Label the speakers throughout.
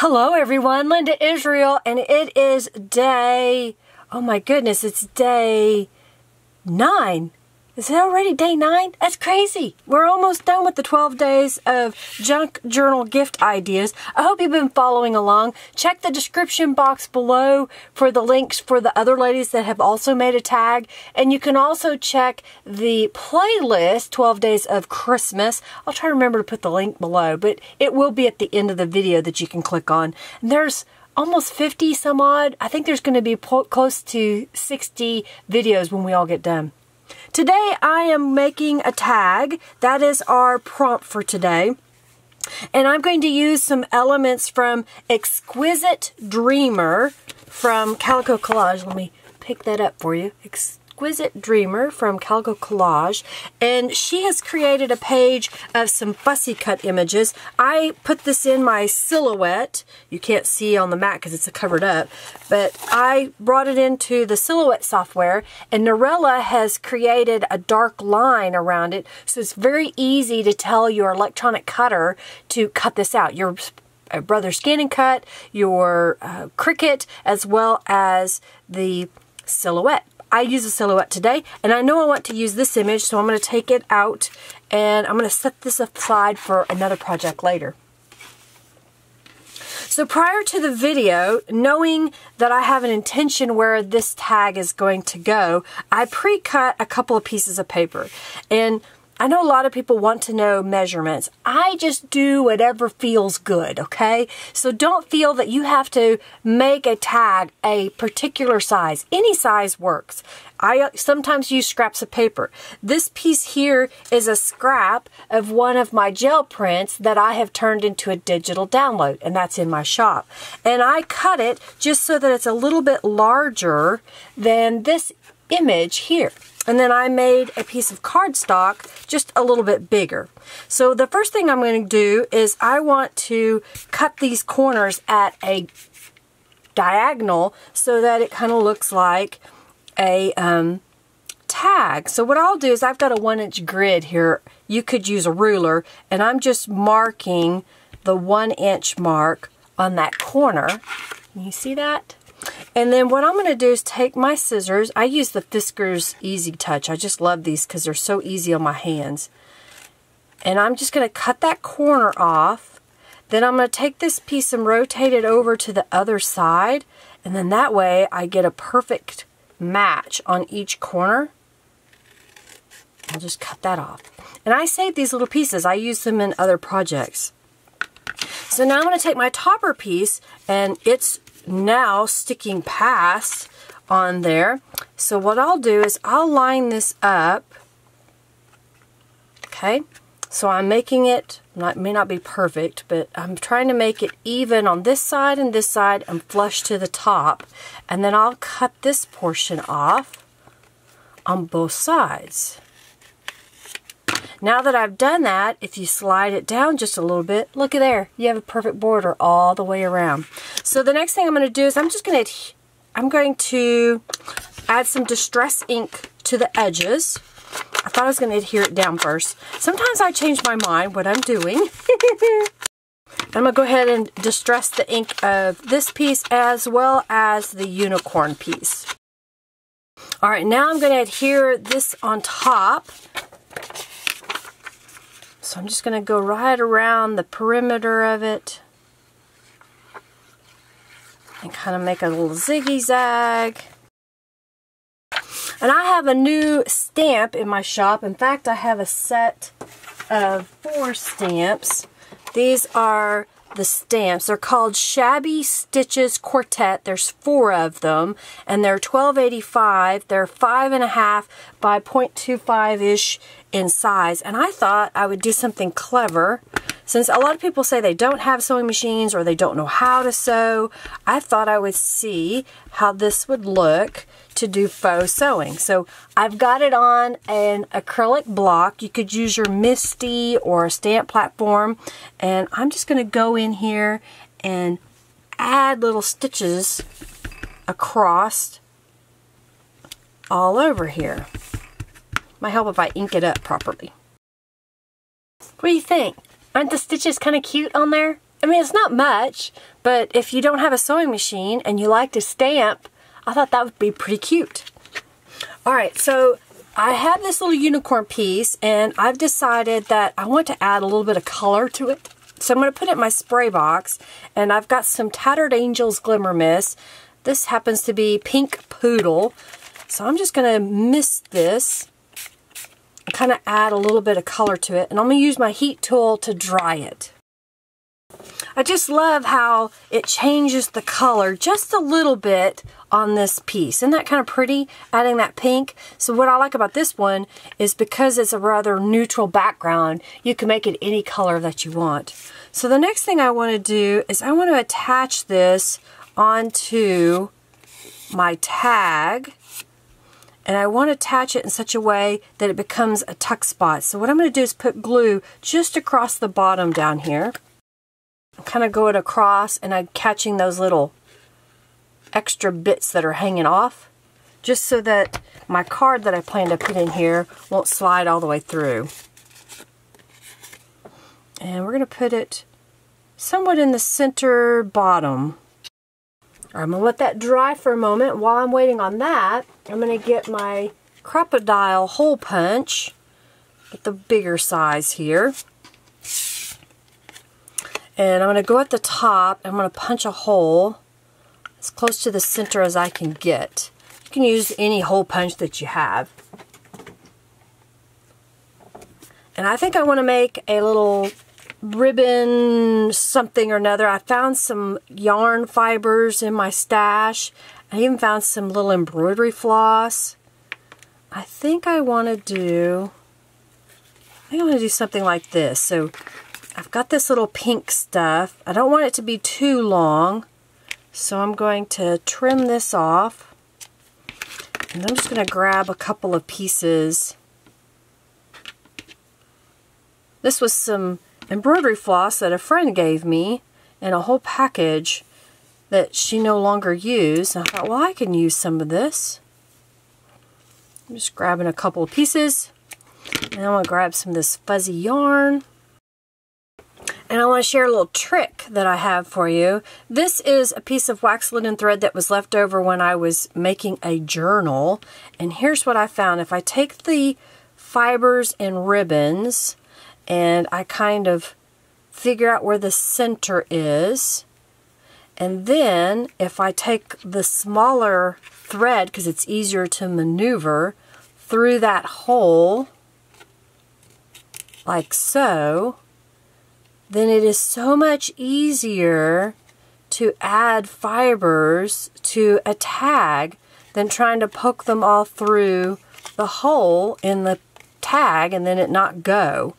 Speaker 1: Hello everyone, Linda Israel, and it is day, oh my goodness, it's day 9. Is it already day 9? That's crazy. We're almost done with the 12 days of junk journal gift ideas. I hope you've been following along. Check the description box below for the links for the other ladies that have also made a tag. And you can also check the playlist, 12 Days of Christmas. I'll try to remember to put the link below, but it will be at the end of the video that you can click on. And there's almost 50 some odd. I think there's going to be close to 60 videos when we all get done. Today I am making a tag. That is our prompt for today. And I'm going to use some elements from Exquisite Dreamer from Calico Collage. Let me pick that up for you. Exquisite Dreamer from Calico Collage, and she has created a page of some fussy cut images. I put this in my silhouette. You can't see on the mat because it's covered up, but I brought it into the silhouette software, and Norella has created a dark line around it, so it's very easy to tell your electronic cutter to cut this out. Your Brother Scan and Cut, your Cricut, as well as the silhouette. I use a silhouette today, and I know I want to use this image, so I'm going to take it out, and I'm going to set this aside for another project later. So prior to the video, knowing that I have an intention where this tag is going to go, I pre-cut a couple of pieces of paper. And I know a lot of people want to know measurements. I just do whatever feels good, okay? So don't feel that you have to make a tag a particular size. Any size works. I sometimes use scraps of paper. This piece here is a scrap of one of my gel prints that I have turned into a digital download, and that's in my shop. And I cut it just so that it's a little bit larger than this image here. And then I made a piece of cardstock just a little bit bigger. So the first thing I'm going to do is I want to cut these corners at a diagonal so that it kind of looks like a tag. So what I'll do is I've got a 1-inch grid here. You could use a ruler, and I'm just marking the 1-inch mark on that corner. Can you see that? And then what I'm going to do is take my scissors. I use the Fiskars Easy Touch. I just love these because they're so easy on my hands. And I'm just going to cut that corner off. Then I'm going to take this piece and rotate it over to the other side. And then that way I get a perfect match on each corner. I'll just cut that off. And I save these little pieces. I use them in other projects. So now I'm going to take my topper piece, and it's now sticking past on there. So what I'll do is I'll line this up. Okay, so I'm making it, may not be perfect, but I'm trying to make it even on this side and flush to the top. And then I'll cut this portion off on both sides. Now that I've done that, if you slide it down just a little bit, look at there. You have a perfect border all the way around. So the next thing I'm going to do is I'm going to add some Distress ink to the edges. I thought I was going to adhere it down first. Sometimes I change my mind what I'm doing. I'm going to go ahead and distress the ink of this piece as well as the unicorn piece. Alright, now I'm going to adhere this on top. So I'm just going to go right around the perimeter of it and kind of make a little ziggy-zag. And I have a new stamp in my shop. In fact, I have a set of 4 stamps. These are the stamps. They're called Shabby Stitches Quartet. There's 4 of them, and they're $12.85. They're 5.5 by 0.25-ish in size. And I thought I would do something clever. Since a lot of people say they don't have sewing machines or they don't know how to sew, I thought I would see how this would look to do faux sewing. So I've got it on an acrylic block. You could use your Misty or a stamp platform, and I'm just going to go in here and add little stitches across all over here. Might help if I ink it up properly. What do you think? Aren't the stitches kind of cute on there? I mean, it's not much, but if you don't have a sewing machine and you like to stamp, I thought that would be pretty cute. Alright, so I have this little unicorn piece, and I've decided that I want to add a little bit of color to it. So I'm going to put it in my spray box, and I've got some Tattered Angels Glimmer Mists. This happens to be Pink Poodle. So I'm just going to mist this and kind of add a little bit of color to it. And I'm going to use my heat tool to dry it. I just love how it changes the color just a little bit on this piece. Isn't that kind of pretty, adding that pink? So what I like about this one is because it's a rather neutral background, you can make it any color that you want. So the next thing I want to do is I want to attach this onto my tag. And I want to attach it in such a way that it becomes a tuck spot. So what I'm going to do is put glue just across the bottom down here. I'm kind of going across, and I'm catching those little extra bits that are hanging off, just so that my card that I plan to put in here won't slide all the way through. And we're going to put it somewhat in the center bottom. I'm going to let that dry for a moment. While I'm waiting on that, I'm going to get my crocodile hole punch at the bigger size here. And I'm going to go at the top. I'm going to punch a hole as close to the center as I can get. You can use any hole punch that you have. And I think I want to make a little ribbon something or another. I found some yarn fibers in my stash. I even found some little embroidery floss. I think I want to do something like this. So I've got this little pink stuff. I don't want it to be too long, so I'm going to trim this off. And I'm just going to grab a couple of pieces. This was some embroidery floss that a friend gave me in a whole package that she no longer used. And I thought, well, I can use some of this. I'm just grabbing a couple of pieces. And I'm going to grab some of this fuzzy yarn. And I want to share a little trick that I have for you. This is a piece of wax linen thread that was left over when I was making a journal. And here's what I found. If I take the fibers and ribbons and I kind of figure out where the center is, and then if I take the smaller thread, because it's easier to maneuver, through that hole, like so, then it is so much easier to add fibers to a tag than trying to poke them all through the hole in the tag and then it not go.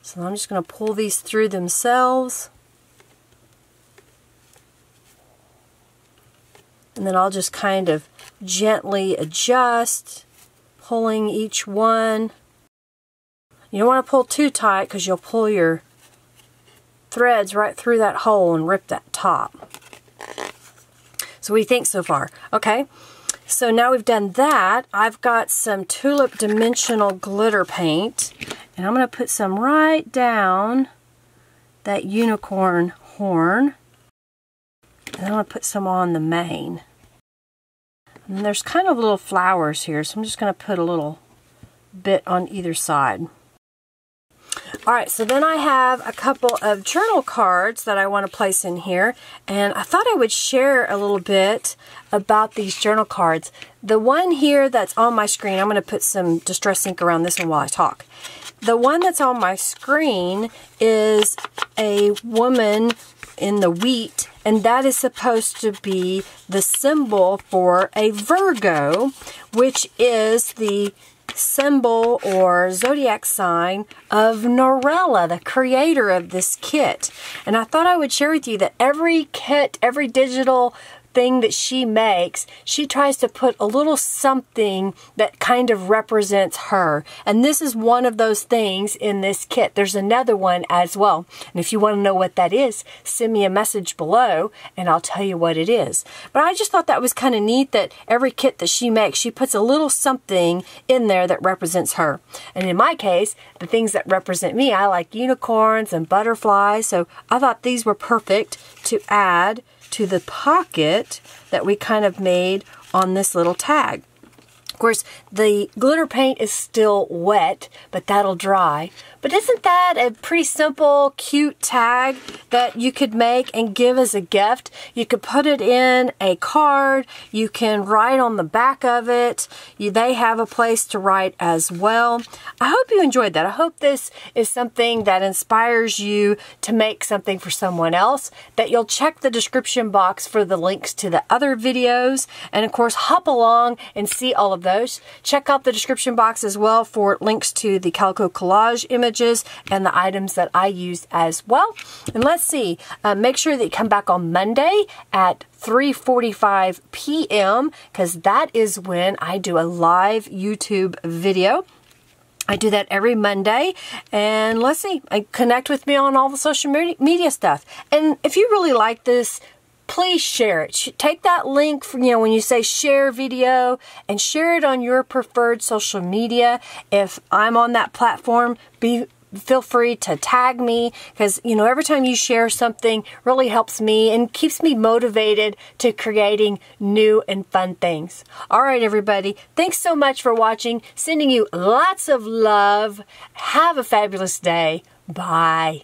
Speaker 1: So I'm just going to pull these through themselves. And then I'll just kind of gently adjust, pulling each one. You don't want to pull too tight because you'll pull your threads right through that hole and rip that top. So what do you think so far? Okay, so now we've done that. I've got some Tulip Dimensional glitter paint, and I'm going to put some right down that unicorn horn, and I'm going to put some on the mane. And there's kind of little flowers here, so I'm just going to put a little bit on either side. Alright, so then I have a couple of journal cards that I want to place in here, and I thought I would share a little bit about these journal cards. The one here that's on my screen, I'm going to put some Distress ink around this one while I talk. The one that's on my screen is a woman in the wheat, and that is supposed to be the symbol for a Virgo, which is the symbol or zodiac sign of Norella, the creator of this kit. And I thought I would share with you that every kit, every digital thing that she makes, she tries to put a little something that kind of represents her. And this is one of those things in this kit. There's another one as well. And if you want to know what that is, send me a message below and I'll tell you what it is. But I just thought that was kind of neat that every kit that she makes, she puts a little something in there that represents her. And in my case, the things that represent me, I like unicorns and butterflies. So I thought these were perfect to add to the pocket that we kind of made on this little tag. Of course, the glitter paint is still wet, but that'll dry. But isn't that a pretty simple, cute tag that you could make and give as a gift? You could put it in a card. You can write on the back of it. They have a place to write as well. I hope you enjoyed that. I hope this is something that inspires you to make something for someone else, that you'll check the description box for the links to the other videos, and of course, hop along and see all of those. Check out the description box as well for links to the calico collage images and the items that I use as well. And let's see, make sure that you come back on Monday at 3:45 p.m. because that is when I do a live YouTube video. I do that every Monday, and let's see, connect with me on all the social media stuff. And if you really like this, please share it. Take that link, when you say share video, and share it on your preferred social media. If I'm on that platform, feel free to tag me, because every time you share something really helps me and keeps me motivated to creating new and fun things. All right, everybody, thanks so much for watching. Sending you lots of love. Have a fabulous day. Bye.